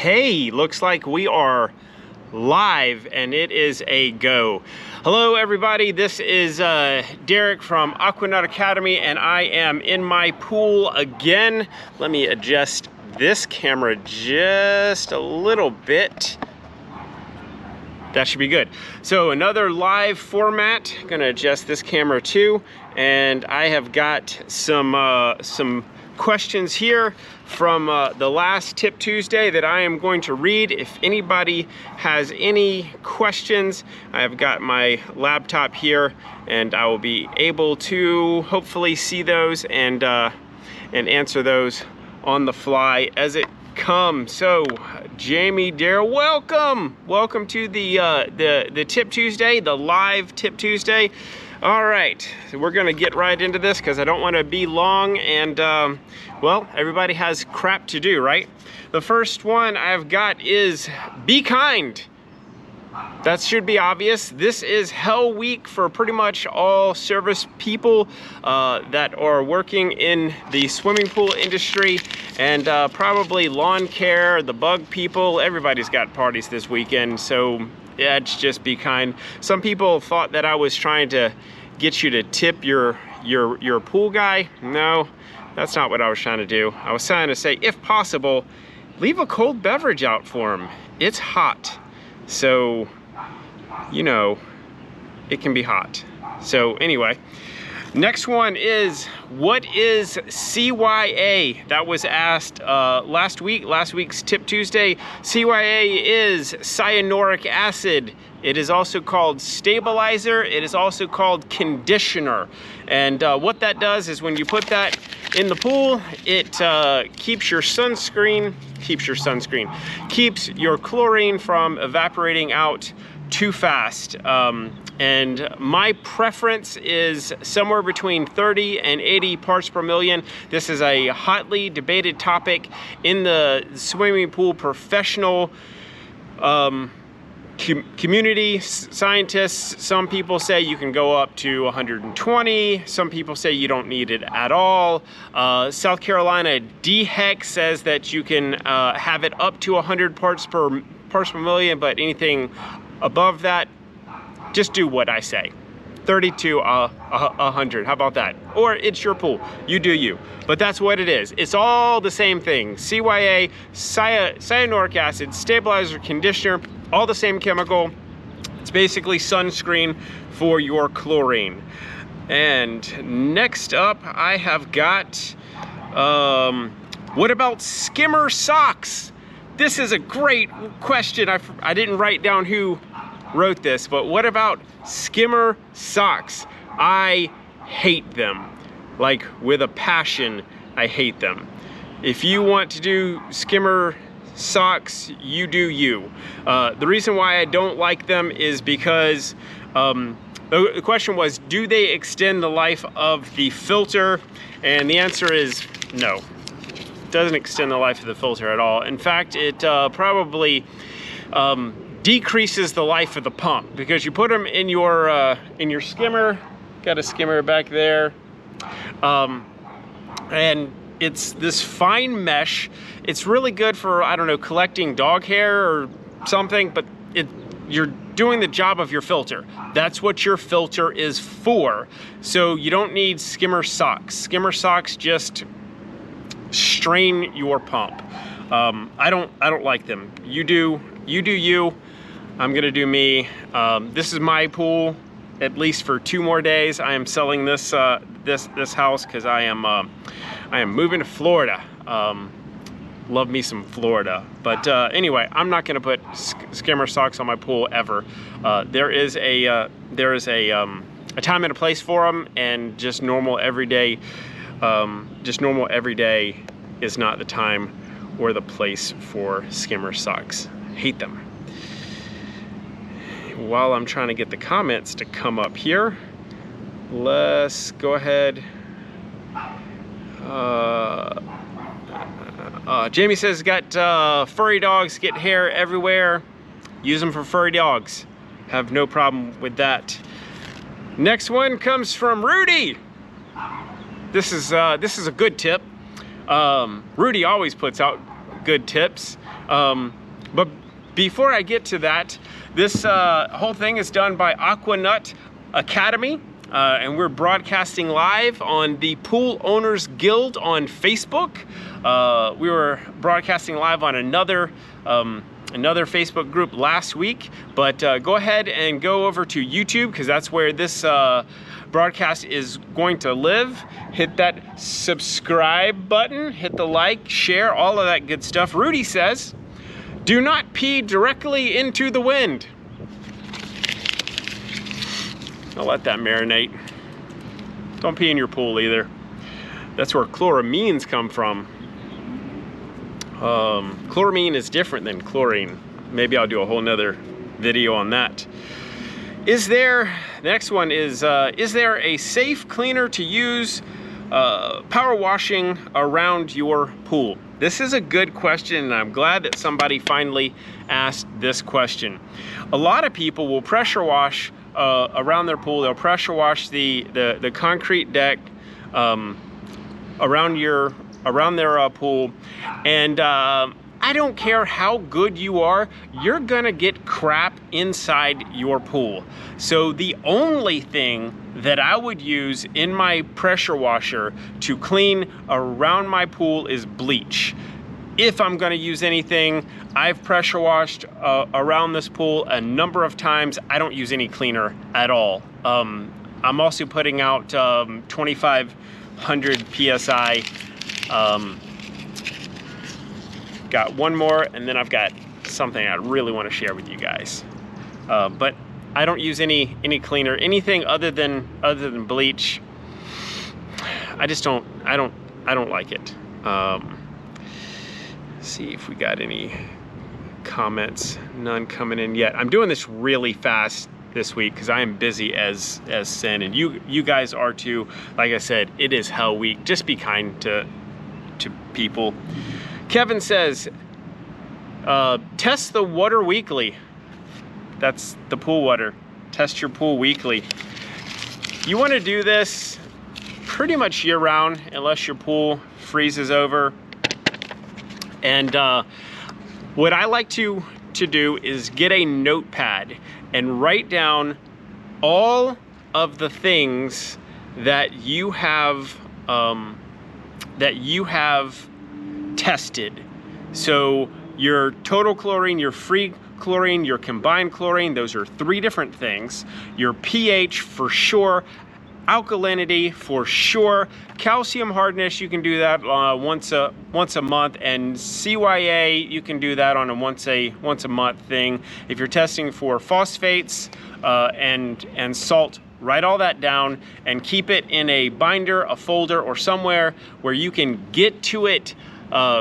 Hey, looks like we are live and it is a go. Hello everybody, this is Derek from Aquanut Academy and I am in my pool again. Let me adjust this camera just a little bit. That should be good. So another live format. I'm gonna adjust this camera too, and I have got some questions here from the last Tip Tuesday that I am going to read. If anybody has any questions, I have got my laptop here, and I will be able to hopefully see those and answer those on the fly as it comes. So Jamie, Daryl, welcome to the Tip Tuesday, the live Tip Tuesday. All right, so we're gonna get right into this because I don't want to be long, and well, everybody has crap to do, right? The first one I've got is be kind. That should be obvious. This is hell week for pretty much all service people that are working in the swimming pool industry, and probably lawn care, the bug people. Everybody's got parties this weekend, so yeah, just be kind. Some people thought that I was trying to get you to tip your pool guy. No, that's not what I was trying to do. I was trying to say, if possible, leave a cold beverage out for him. It's hot, so you know, it can be hot. So anyway, next one is, what is CYA? That was asked last week's Tip Tuesday. CYA is cyanuric acid. It is also called stabilizer. It is also called conditioner. And what that does is when you put that in the pool, it keeps your chlorine from evaporating out too fast. And my preference is somewhere between 30 and 80 parts per million. This is a hotly debated topic in the swimming pool professional community. Scientists, some people say you can go up to 120. Some people say you don't need it at all. South Carolina DHEC says that you can have it up to 100 parts per million, but anything above that, just do what I say. 30 to 100, how about that? Or it's your pool, you do you. But that's what it is. It's all the same thing. CYA, cyanuric acid, stabilizer, conditioner, all the same chemical. It's basically sunscreen for your chlorine. And next up, I have got, what about Skimmer Socks? This is a great question. I didn't write down who wrote this, but what about Skimmer Socks? I hate them. Like, with a passion, I hate them. If you want to do Skimmer Socks, you do you. The reason why I don't like them is because the question was, do they extend the life of the filter? And the answer is no. It doesn't extend the life of the filter at all. In fact, it probably decreases the life of the pump, because you put them in your skimmer. Got a skimmer back there, and it's this fine mesh. It's really good for, I don't know, collecting dog hair or something, but you're doing the job of your filter. That's what your filter is for. So you don't need Skimmer Socks. Skimmer Socks just strain your pump. I don't like them. You do you. I'm gonna do me. This is my pool, at least for 2 more days. I am selling this this house because I am moving to Florida. Love me some Florida. But anyway, I'm not gonna put Skimmer Socks on my pool ever. There is a time and a place for them, and just normal everyday is not the time or the place for Skimmer Socks. Hate them. While I'm trying to get the comments to come up here, let's go ahead. Jamie says, got furry dogs, get hair everywhere. Use them for furry dogs. Have no problem with that. Next one comes from Rudy. This is a good tip. Rudy always puts out good tips. But before I get to that, this whole thing is done by Aquanut Academy. And we're broadcasting live on the Pool Owners Guild on Facebook. We were broadcasting live on another Facebook group last week, but go ahead and go over to YouTube, because that's where this broadcast is going to live. Hit that subscribe button, hit the like, share, all of that good stuff. Rudy says, do not pee directly into the wind. I'll let that marinate. Don't pee in your pool either. That's where chloramines come from. Chloramine is different than chlorine. Maybe I'll do a whole nother video on that. The next one is there a safe cleaner to use power washing around your pool? This is a good question, and I'm glad that somebody finally asked this question. A lot of people will pressure wash around their pool. They'll pressure wash the concrete deck around their pool, and I don't care how good you are, you're gonna get crap inside your pool. So the only thing that I would use in my pressure washer to clean around my pool is bleach. If I'm gonna use anything, I've pressure washed around this pool a number of times. I don't use any cleaner at all. I'm also putting out 2,500 PSI. Got one more, and then I've got something I really want to share with you guys. But I don't use any cleaner, anything other than bleach. I just don't like it. See if we got any comments. None coming in yet. I'm doing this really fast this week because I am busy as sin, and you guys are too. Like I said, it is hell week. Just be kind to people. Kevin says, test the water weekly. That's the pool water. Test your pool weekly. You want to do this pretty much year round, unless your pool freezes over. And what I like to do is get a notepad and write down all of the things that you have tested. So your total chlorine, your free chlorine, your combined chlorine, those are 3 different things. Your pH for sure, alkalinity for sure, calcium hardness, you can do that once a month, and CYA, you can do that on a once a month thing. If you're testing for phosphates and salt, write all that down and keep it in a binder, a folder, or somewhere where you can get to it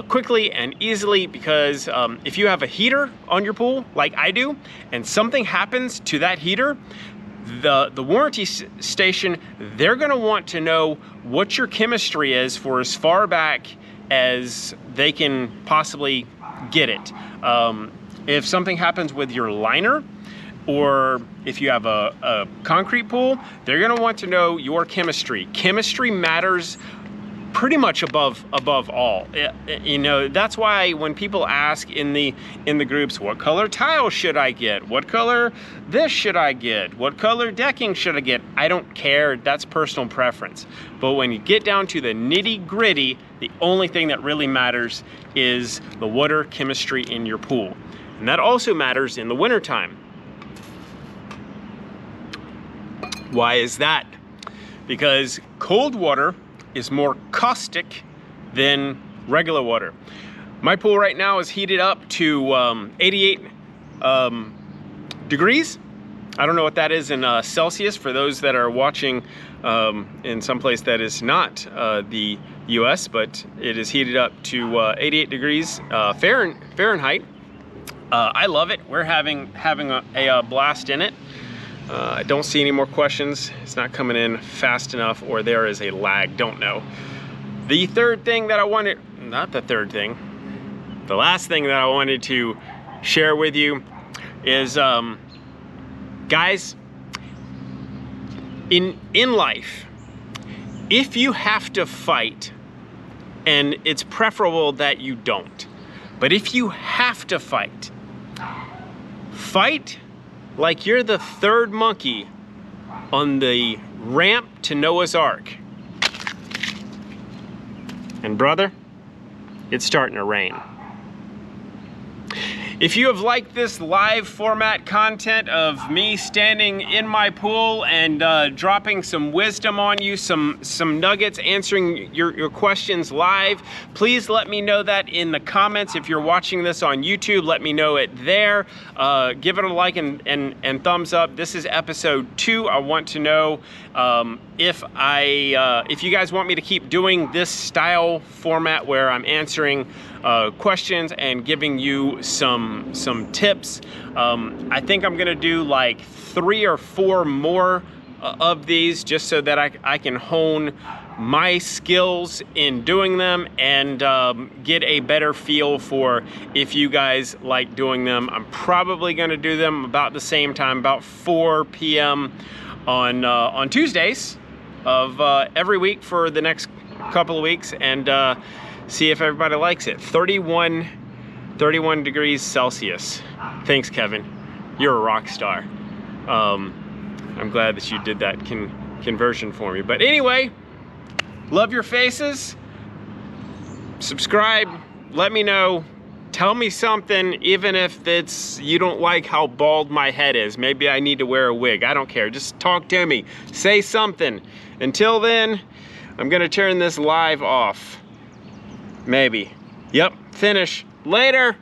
quickly and easily, because if you have a heater on your pool like I do, and something happens to that heater, the warranty station, they're gonna want to know what your chemistry is for as far back as they can possibly get it. If something happens with your liner, or if you have a concrete pool, they're gonna want to know your chemistry. Chemistry matters pretty much above all. You know, that's why when people ask in the groups, what color tile should I get? What color this should I get? What color decking should I get? I don't care, that's personal preference. But when you get down to the nitty gritty, the only thing that really matters is the water chemistry in your pool. And that also matters in the wintertime. Why is that? Because cold water is more caustic than regular water. My pool right now is heated up to 88 degrees. I don't know what that is in Celsius for those that are watching in some place that is not the US, but it is heated up to 88 degrees Fahrenheit. I love it. We're having a blast in it. I don't see any more questions. It's not coming in fast enough, or there is a lag, don't know. The third thing that I wanted, not the third thing, the last thing that I wanted to share with you is, guys, in life, if you have to fight, and it's preferable that you don't, But if you have to fight, fight like you're the third monkey on the ramp to Noah's Ark. And brother, it's starting to rain. If you have liked this live format content of me standing in my pool and dropping some wisdom on you, some nuggets, answering your questions live, please let me know that in the comments. If you're watching this on YouTube, let me know it there. Give it a like and thumbs up. This is episode 2. I want to know if you guys want me to keep doing this style format where I'm answering questions and giving you some tips. I think I'm gonna do like 3 or 4 more of these just so that I can hone my skills in doing them and get a better feel for if you guys like doing them. I'm probably gonna do them about the same time, about 4 p.m. on Tuesdays of every week for the next couple of weeks, and see if everybody likes it. 31 degrees Celsius. Thanks, Kevin. You're a rock star. I'm glad that you did that conversion for me. But anyway, love your faces. Subscribe. Let me know. Tell me something, even if you don't like how bald my head is. Maybe I need to wear a wig. I don't care. Just talk to me. Say something. Until then, I'm gonna turn this live off. Maybe. Yep, finish. Later.